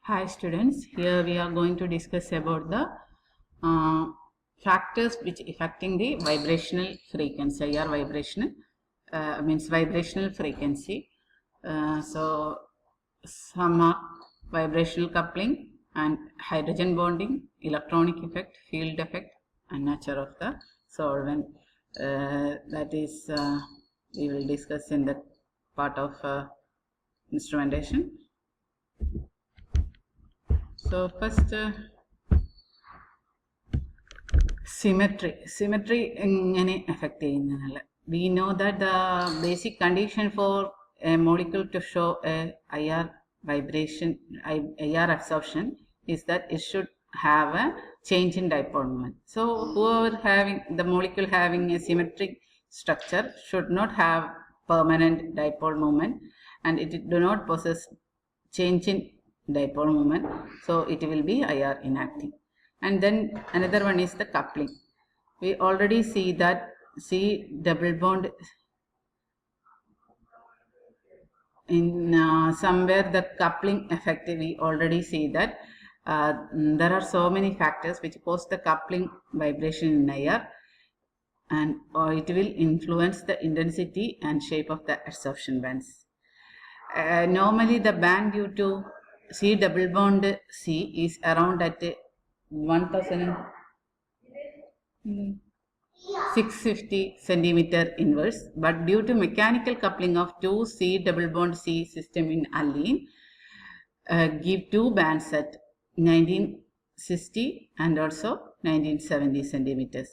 Hi students, here we are going to discuss about the factors which affecting the vibrational frequency. IR vibrational means vibrational frequency. So some are vibrational coupling and hydrogen bonding, electronic effect, field effect, and nature of the solvent. That is we will discuss in the part of instrumentation. So first symmetry എങ്ങനെ affect ചെയ്യുന്നതല്ല. We know that the basic condition for a molecule to show a IR vibration, IR absorption is that it should have a change in dipole moment. So whoever having the molecule having a symmetric structure should not have permanent dipole moment, and it do not possess change in dipole moment, so it will be IR inactive. And then another one is the coupling. We already see that C double bond in somewhere the coupling effect, we already see that there are so many factors which cause the coupling vibration in IR, and it will influence the intensity and shape of the absorption bands. Normally the band due to C double bond C is around at 1650 centimeter inverse, but due to mechanical coupling of two C double bond C system in allene, give two bands at 1960 and also 1970 centimeters.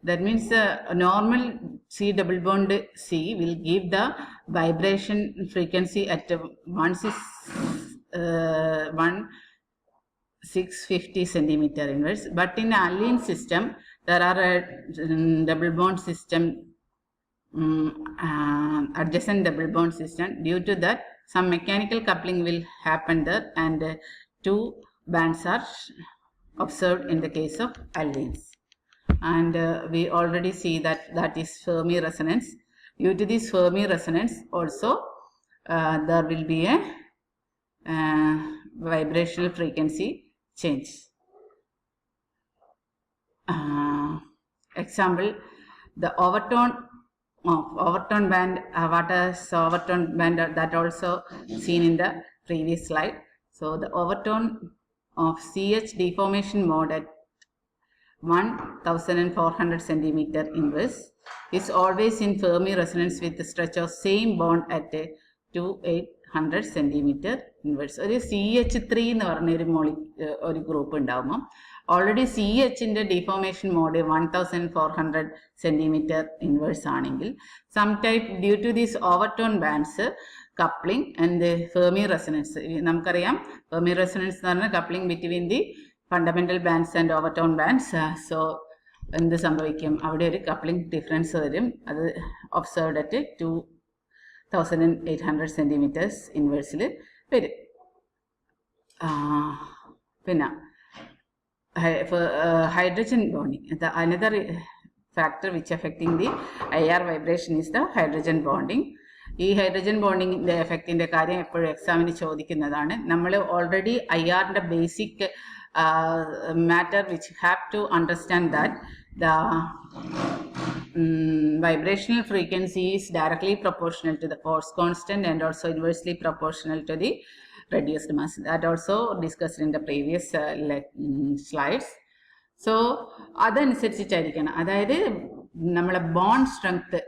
That means normal C double bond C will give the vibration frequency at 1650 centimeter inverse, but in allene system there are a double bond system, adjacent double bond system. Due to that, some mechanical coupling will happen there, and two bands are observed in the case of allenes. And we already see that is Fermi resonance. Due to this Fermi resonance also there will be a vibrational frequency change. Example, the overtone band, what is overtone band, that also seen in the previous slide. So the overtone of CH deformation mode at 1400 centimeter inverse is always in Fermi resonance with the stretch of same bond at 2800 centimeter inverse. ഒരു CH3 എന്ന് പറഞ്ഞ ഒരു group ഉണ്ടാകുമ്പോൾ already CHന്റെ deformation mode 1400 centimetre inverse ആണെങ്കിൽ some type due to these overtone bands coupling and Fermi resonance, നമുക്കറിയാം Fermi resonance എന്ന് പറഞ്ഞാൽ coupling between the fundamental bands and overtone bands. So എന്ത് സംഭവിക്കും, അവിടെ ഒരു കപ്ലിംഗ് ഡിഫറൻസ് വരും. അത് ഒബ്സർവ്ഡ് അറ്റ് 2800 സെന്റിമീറ്റേഴ്സ് ഇൻവേഴ്സിൽ വരും. പിന്നെ hydrogen bonding, the another factor which affecting the IR vibration is the hydrogen bonding. ഈ ഹൈഡ്രജൻ ബോണ്ടിങ്ങിന്റെ എഫക്റ്റിന്റെ കാര്യം എപ്പോഴും എക്സാമിന് ചോദിക്കുന്നതാണ്. നമ്മൾ ഓൾറെഡി IRന്റെ basic matter which have to understand that the vibrational frequency is directly proportional to the force constant and also inversely proportional to the reduced mass. That also discussed in the previous slides. So അതനുസരിച്ചിട്ടായിരിക്കണം, അതായത് നമ്മളെ bond strength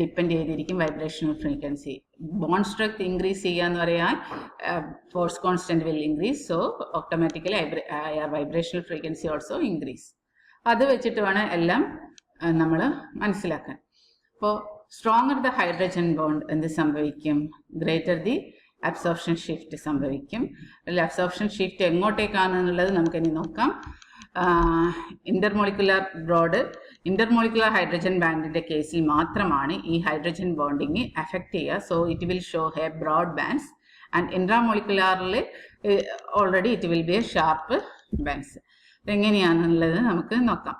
depend ചെയ്തിരിക്കും vibrational frequency. Bond strength increase ചെയ്യാന്ന് പറയാൻ force constant will increase, so automatically vibrational frequency also increase. അത് വെച്ചിട്ട് വേണം എല്ലാം നമ്മൾ മനസ്സിലാക്കാൻ. അപ്പോൾ സ്ട്രോങ്ങർ ദ ഹൈഡ്രജൻ ബോണ്ട് എന്ത് സംഭവിക്കും, ഗ്രേറ്റർ ദി അബ്സോർപ്ഷൻ ഷിഫ്റ്റ് സംഭവിക്കും. അബ്സോർപ്ഷൻ ഷിഫ്റ്റ് എങ്ങോട്ടേക്കാണെന്നുള്ളത് നമുക്കിനി നോക്കാം. ഇന്റർമോളിക്കുലർ ഹൈഡ്രജൻ ബാൻഡിന്റെ കേസിൽ മാത്രമാണ് ഈ ഹൈഡ്രജൻ ബോണ്ടിങ് എഫക്ട് ചെയ്യുക. So it will show a broad bands, and ഇൻട്രാമോളിക്കുലറിൽ already it will be a sharp bands. എങ്ങനെയാണെന്നുള്ളത് നമുക്ക് നോക്കാം.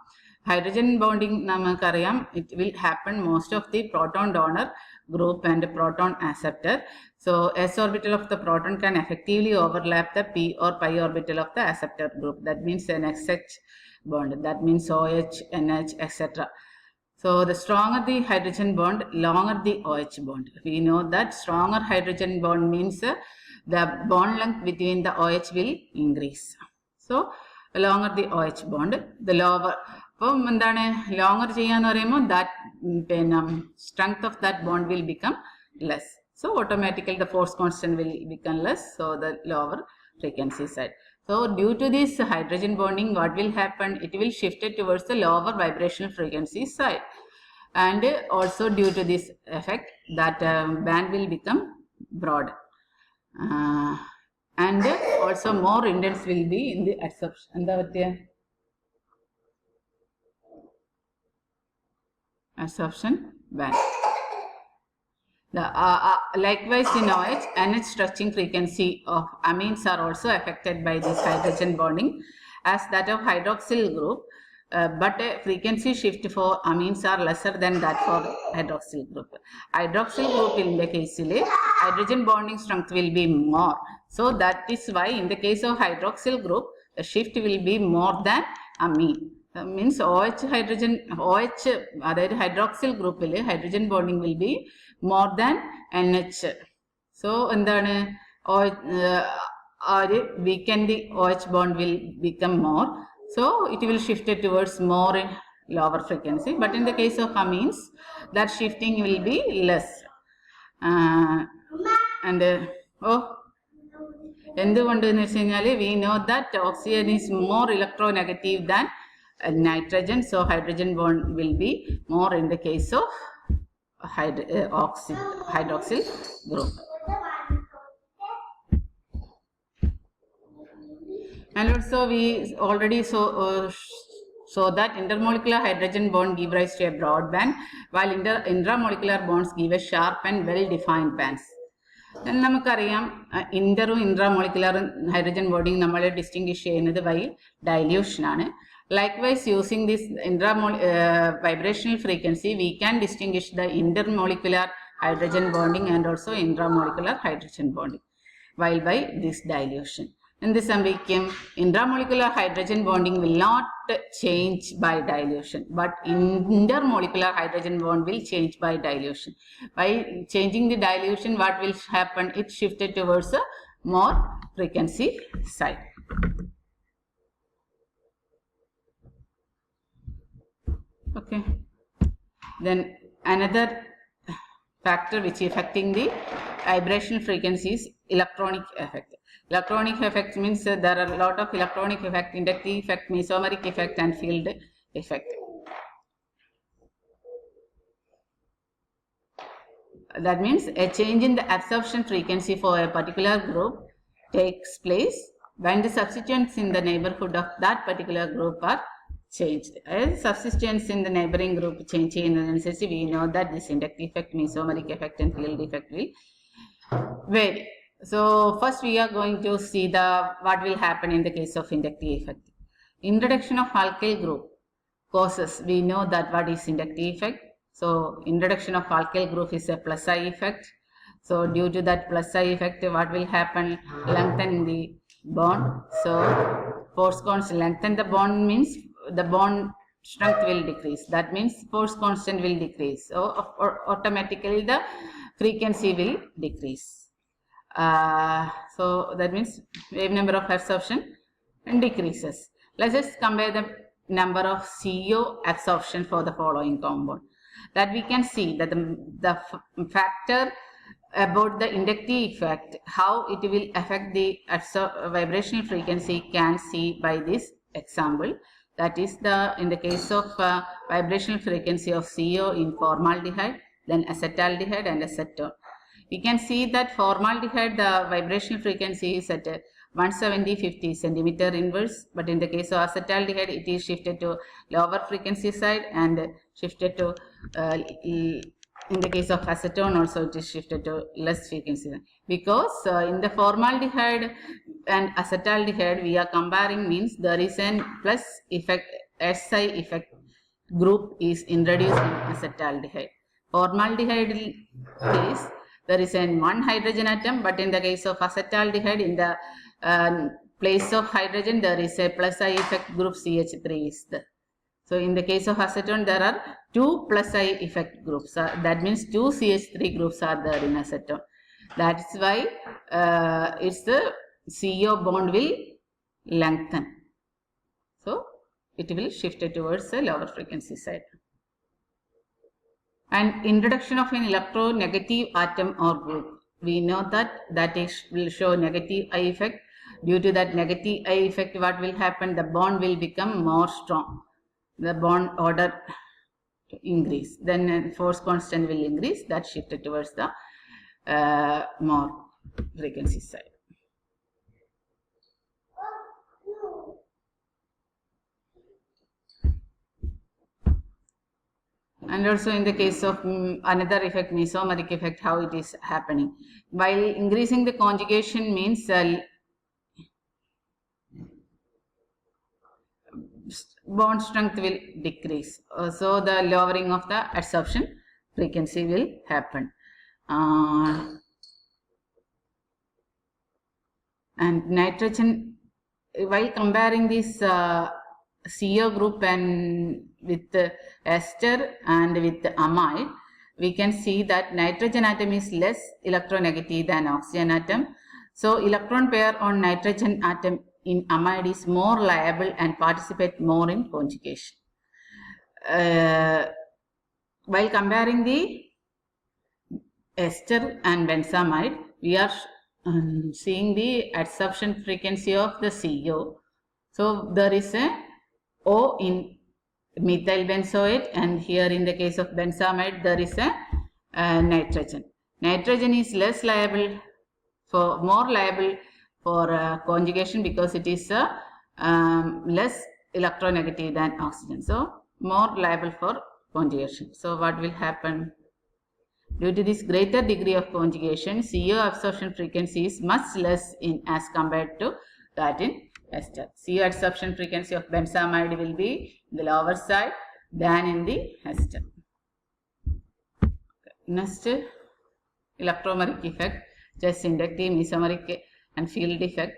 hydrogen bonding namakkariyam, it will happen most of the proton donor group and proton acceptor. So s orbital of the proton can effectively overlap the p or pi orbital of the acceptor group. That means an XH bond. That means OH, NH, etc. So the stronger the hydrogen bond, longer the OH bond. We know that stronger hydrogen bond means the bond length between the OH will increase. So longer the OH bond, the lower. Longer that strength of that bond will become less. So automatically the force constant will become less. So the lower frequency side. So due to this hydrogen bonding, what will happen? It will shift it towards the lower vibrational frequency side. And also due to this effect, that band will become broad. And also more intense will be in the absorption band. Likewise in OH, NH stretching frequency of amines are also affected by this hydrogen bonding as that of hydroxyl group, but frequency shift for amines are lesser than that for hydroxyl group. Hydroxyl group in the case hydrogen bonding strength will be more. So that is why in the case of hydroxyl group, the shift will be more than amine. Means OH hydrogen, OH hydroxyl group hydrogen bonding will be more than NH. So weaken the OH bond will become more. So it will shift it towards more in lower frequency. But in the case of amines, that shifting will be less. We know that oxygen is more electronegative than nitrogen. So hydrogen bond will be more in the case of hydroxyl group. And also we already saw that intermolecular hydrogen bond give rise to a broad band, while intramolecular bonds give a sharp and well-defined bands. Then namakkariyam intramolecular hydrogen bonding nammale distinguish cheyyunnathu by dilution aanu. Likewise, using this vibrational frequency, we can distinguish the intermolecular hydrogen bonding and also intramolecular hydrogen bonding while by this dilution. In this intramolecular hydrogen bonding will not change by dilution, but intermolecular hydrogen bond will change by dilution. By changing the dilution, what will happen? It shifted towards a more frequency side. Okay. Then another factor which is affecting the vibrational frequency is electronic effect. Electronic effect means there are a lot of electronic effect, inductive effect, mesomeric effect and field effect. That means a change in the absorption frequency for a particular group takes place when the substituents in the neighborhood of that particular group are changed. As substituents in the neighboring group change in the necessity, we know that this inductive effect, mesomeric effect and field effect will vary. So first we are going to see what will happen in the case of inductive effect. Introduction of alkyl group causes, we know that what is inductive effect. So introduction of alkyl group is a plus I effect. So due to that plus I effect, what will happen? Lengthen the bond. So force constant, lengthen the bond means the bond strength will decrease. That means force constant will decrease. So automatically the frequency will decrease. So that means wave number of absorption decreases. Let's just compare the number of CO absorption for the following compound. That we can see that the factor about the inductive effect, how it will affect the vibrational frequency, can see by this example. That is in the case of vibrational frequency of CO in formaldehyde, then acetaldehyde and acetone. We can see that formaldehyde, the vibrational frequency is at 170-50 centimeter inverse, but in the case of acetaldehyde, it is shifted to lower frequency side and shifted to, in the case of acetone also it is shifted to less frequency. Because in the formaldehyde and acetaldehyde, we are comparing means there is an plus effect, SI effect group is introduced in acetaldehyde. Formaldehyde case, there is one hydrogen atom, but in the case of acetaldehyde, in the place of hydrogen, there is a plus I effect group CH3 is there. So in the case of acetone, there are 2 plus I effect groups. That means 2 CH3 groups are there in acetone. That is why it's the CO bond will lengthen. So it will shift towards the lower frequency side. And introduction of an electronegative atom or group. We know that will show negative I effect. Due to that negative I effect, what will happen? The bond will become more strong. The bond order increase. Then force constant will increase. That shifted towards the more frequency side. And also in the case of another effect, mesomeric effect, how it is happening. While increasing the conjugation means bond strength will decrease. So the lowering of the adsorption frequency will happen. And nitrogen, while comparing this CO group and with ester and with amide, we can see that nitrogen atom is less electronegative than oxygen atom. So electron pair on nitrogen atom in amide is more liable and participate more in conjugation. While comparing the ester and benzamide, we are seeing the adsorption frequency of the CO. So there is a O in methyl benzoate, and here in the case of benzamide there is a nitrogen. Nitrogen is more liable for conjugation because it is less electronegative than oxygen. So more liable for conjugation. So what will happen? Due to this greater degree of conjugation, CO absorption frequency is much less in as compared to that in ester. CO absorption frequency of benzamide will be in the lower side than in the ester. Next, electromeric effect, just inductive, mesomeric and field effect,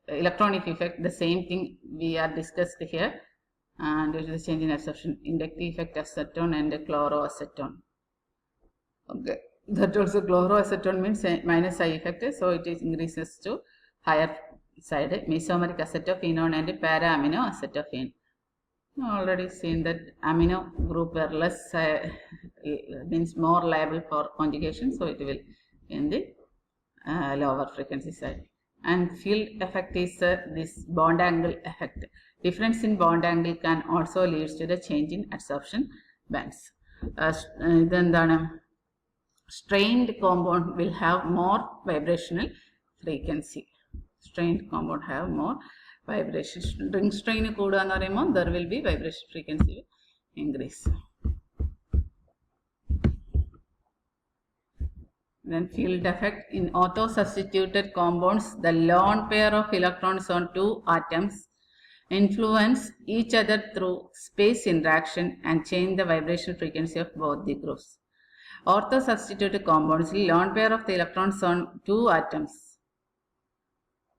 electronic effect, the same thing we are discussed here. And due to the change in absorption, inductive effect acetone and chloroacetone. Okay, that also chloroacetone means minus I effect, so it is increases to higher side. Mesomeric acetophenone and para-amino acetophenone. Already seen that amino group are less means more liable for conjugation, so it will in the lower frequency side. And field effect is this bond angle effect. Difference in bond angle can also lead to the change in adsorption bands. Then the strained compound will have more vibrational frequency. Strained compound have more vibration. Ring strain kuda na remo, there will be vibration frequency increase. Then field effect in ortho-substituted compounds, the lone pair of electrons on two atoms influence each other through space interaction and change the vibration frequency of both the groups. Ortho-substituted compounds, lone pair of the electrons on two atoms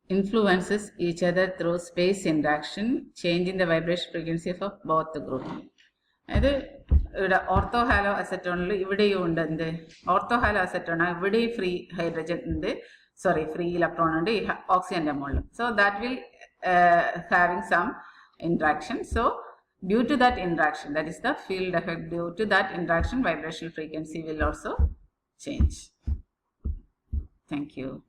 influences each other through space interaction, changing the vibration frequency of both the groups. Ortho halo acetone ortho halo acetone free hydrogen free electron oxygen. So that will having some interaction. So due to that interaction, that is the field effect, due to that interaction, vibrational frequency will also change. Thank you.